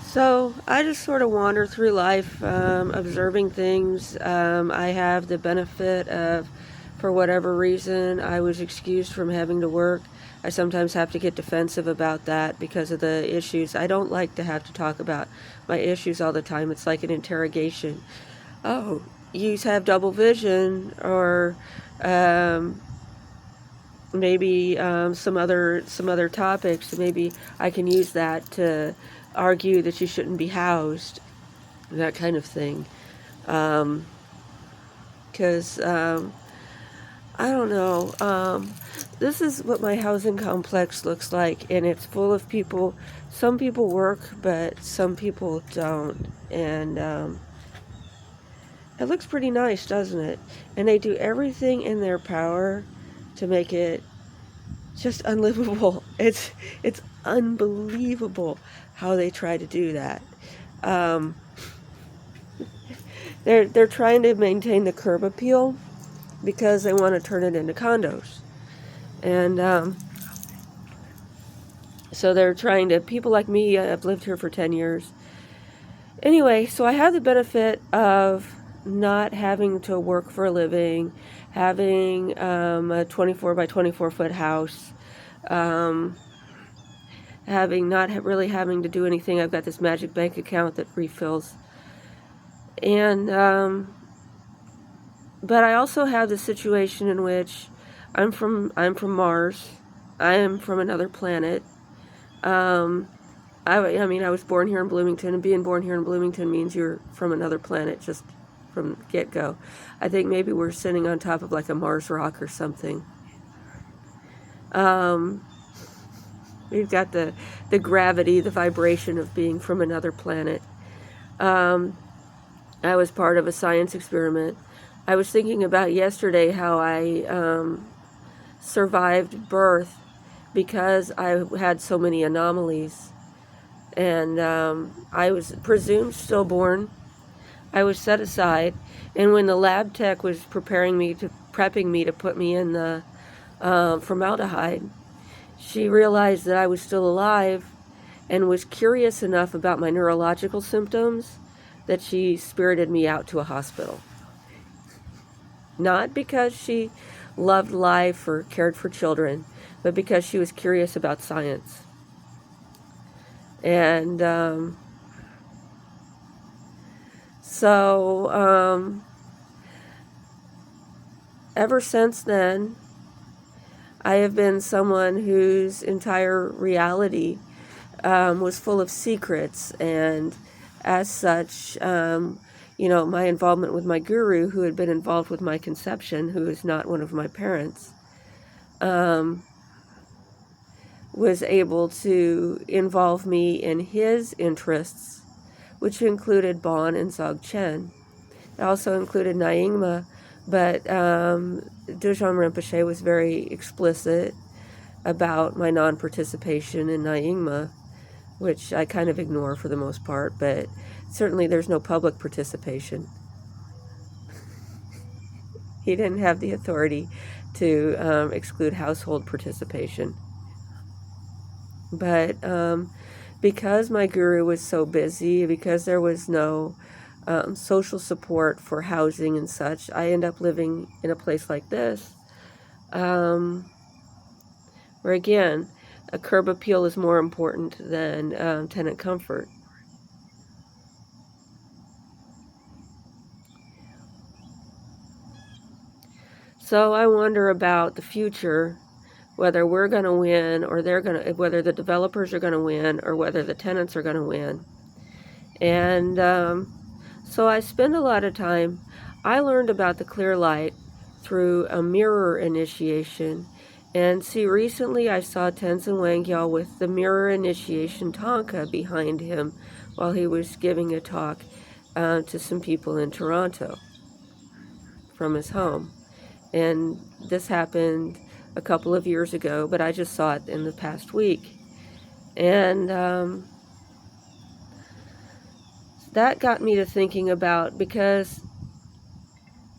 So I just sort of wander through life, observing things. I have the benefit of, for whatever reason, I was excused from having to work. I sometimes have to get defensive about that because of the issues. I don't like to have to talk about my issues all the time. It's like an interrogation. Oh, you have double vision, or um, maybe some other topics. Maybe I can use that to argue that you shouldn't be housed, that kind of thing. Because I don't know. This is what my housing complex looks like, and it's full of people. Some people work, but some people don't, and it looks pretty nice, doesn't it? And they do everything in their power to make it just unlivable. It's unbelievable how they try to do that. Um, they're trying to maintain the curb appeal because they want to turn it into condos, and so they're trying to. People like me, I've lived here for 10 years. Anyway, so I have the benefit of not having to work for a living, having a 24 by 24 foot house. Having not really having to do anything. I've got this magic bank account that refills, and but I also have the situation in which I'm from Mars. I am from another planet. I mean, I was born here in Bloomington, and being born here in Bloomington means you're from another planet just from get-go. I think maybe we're sitting on top of like a Mars rock or something. We've got the gravity, the vibration of being from another planet. I was part of a science experiment. I was thinking about yesterday how I survived birth because I had so many anomalies. And I was presumed stillborn. I was set aside. And when the lab tech was prepping me to put me in the formaldehyde, she realized that I was still alive and was curious enough about my neurological symptoms that she spirited me out to a hospital. Not because she loved life or cared for children, but because she was curious about science. And so ever since then, I have been someone whose entire reality was full of secrets, and as such, my involvement with my guru, who had been involved with my conception, who is not one of my parents, was able to involve me in his interests, which included Bon and Dzogchen. It also included Nyingma, but Dojang Rinpoche was very explicit about my non-participation in Nyingma, which I kind of ignore for the most part, but certainly there's no public participation. He didn't have the authority to exclude household participation. But because my guru was so busy, because there was no social support for housing and such, I end up living in a place like this, where again, a curb appeal is more important than tenant comfort. So I wonder about the future, whether we're going to win or whether the developers are going to win or whether the tenants are going to win. And so I spend a lot of time. I learned about the clear light through a mirror initiation. And see, recently I saw Tenzin Wangyal with the mirror initiation Tonka behind him while he was giving a talk to some people in Toronto from his home. And this happened a couple of years ago, but I just saw it in the past week. And that got me to thinking about, because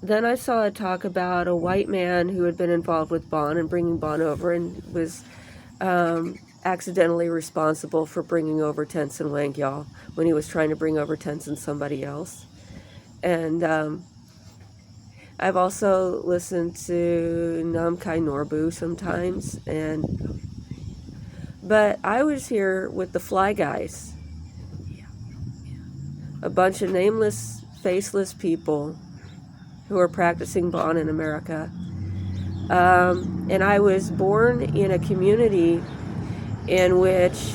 then I saw a talk about a white man who had been involved with Bon and bringing Bon over and was accidentally responsible for bringing over Tenzin Wangyal when he was trying to bring over Tenzin somebody else. And I've also listened to Namkai Norbu sometimes, but I was here with the Fly Guys, a bunch of nameless, faceless people who are practicing Bon in America. And I was born in a community in which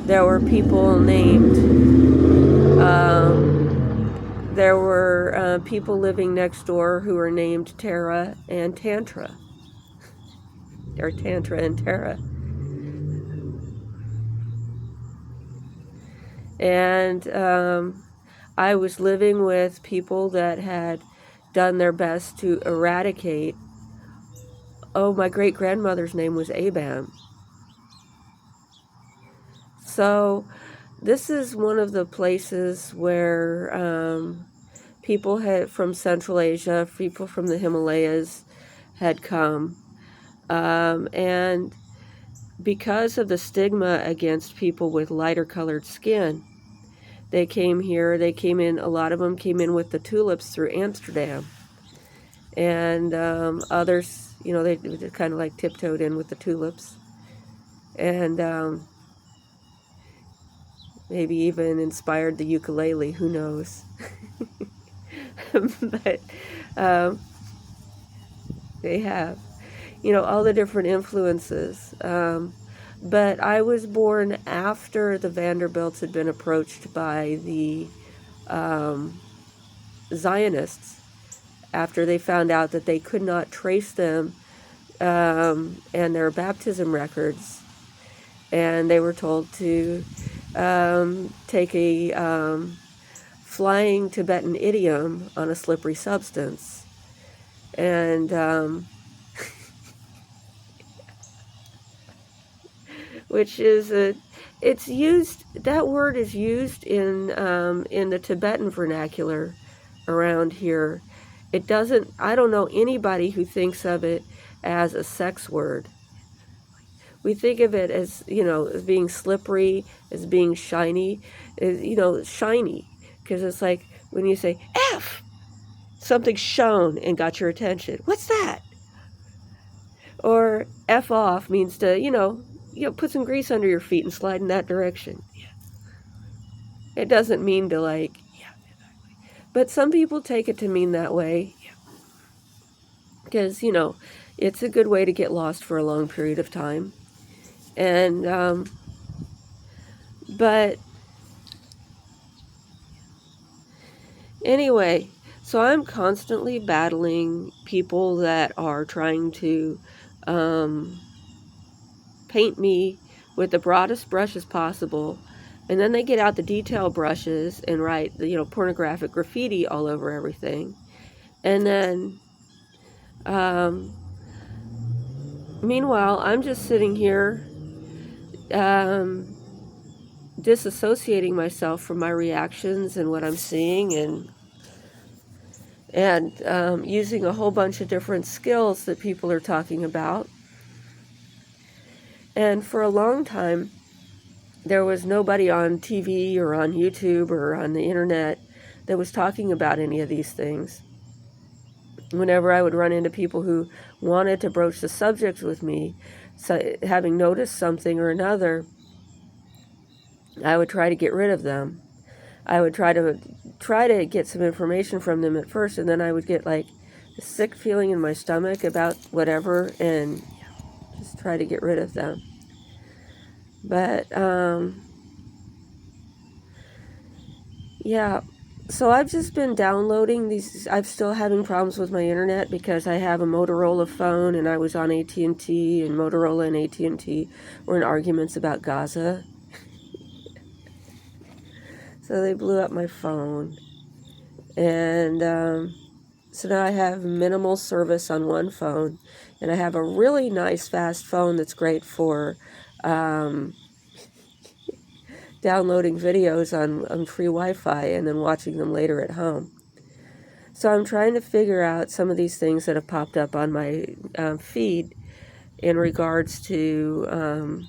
there were people named, there were people living next door who were named Tara and Tantra, or Tantra and Tara. And I was living with people that had done their best to eradicate. Oh, my great-grandmother's name was Abam. So this is one of the places where people from Central Asia, people from the Himalayas had come. And because of the stigma against people with lighter colored skin, they came here. They came in, a lot of them came in with the tulips through Amsterdam. And others, you know, they kind of like tiptoed in with the tulips. And maybe even inspired the ukulele, who knows. But they have, you know, all the different influences. But I was born after the Vanderbilts had been approached by the Zionists, after they found out that they could not trace them and their baptism records. And they were told to take a flying Tibetan idiom on a slippery substance. And which is it's used, that word is used in the Tibetan vernacular around here. It doesn't, I don't know anybody who thinks of it as a sex word. We think of it as, you know, as being slippery, as being shiny, you know, shiny. Because it's like when you say, F, something shone and got your attention. What's that? Or F off means to, you know, put some grease under your feet and slide in that direction. It doesn't mean to like, but some people take it to mean that way. Because, you know, it's a good way to get lost for a long period of time. And, but anyway, so I'm constantly battling people that are trying to paint me with the broadest brushes possible, and then they get out the detail brushes and write, you know, pornographic graffiti all over everything. And then meanwhile, I'm just sitting here disassociating myself from my reactions and what I'm seeing, and using a whole bunch of different skills that people are talking about. And for a long time, there was nobody on TV or on YouTube or on the internet that was talking about any of these things. Whenever I would run into people who wanted to broach the subject with me, so having noticed something or another, I would try to get rid of them. I would try to get some information from them at first, and then I would get like a sick feeling in my stomach about whatever, and just try to get rid of them. But yeah, so I've just been downloading these. I'm still having problems with my internet because I have a Motorola phone, and I was on AT&T, and Motorola and AT&T were in arguments about Gaza. So they blew up my phone. And so now I have minimal service on one phone, and I have a really nice fast phone that's great for downloading videos on free Wi-Fi and then watching them later at home. So I'm trying to figure out some of these things that have popped up on my feed in regards to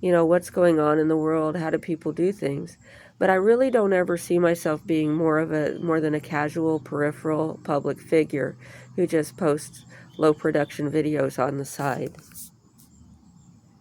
you know, what's going on in the world, how do people do things. But I really don't ever see myself being more than a casual, peripheral public figure who just posts low production videos on the side.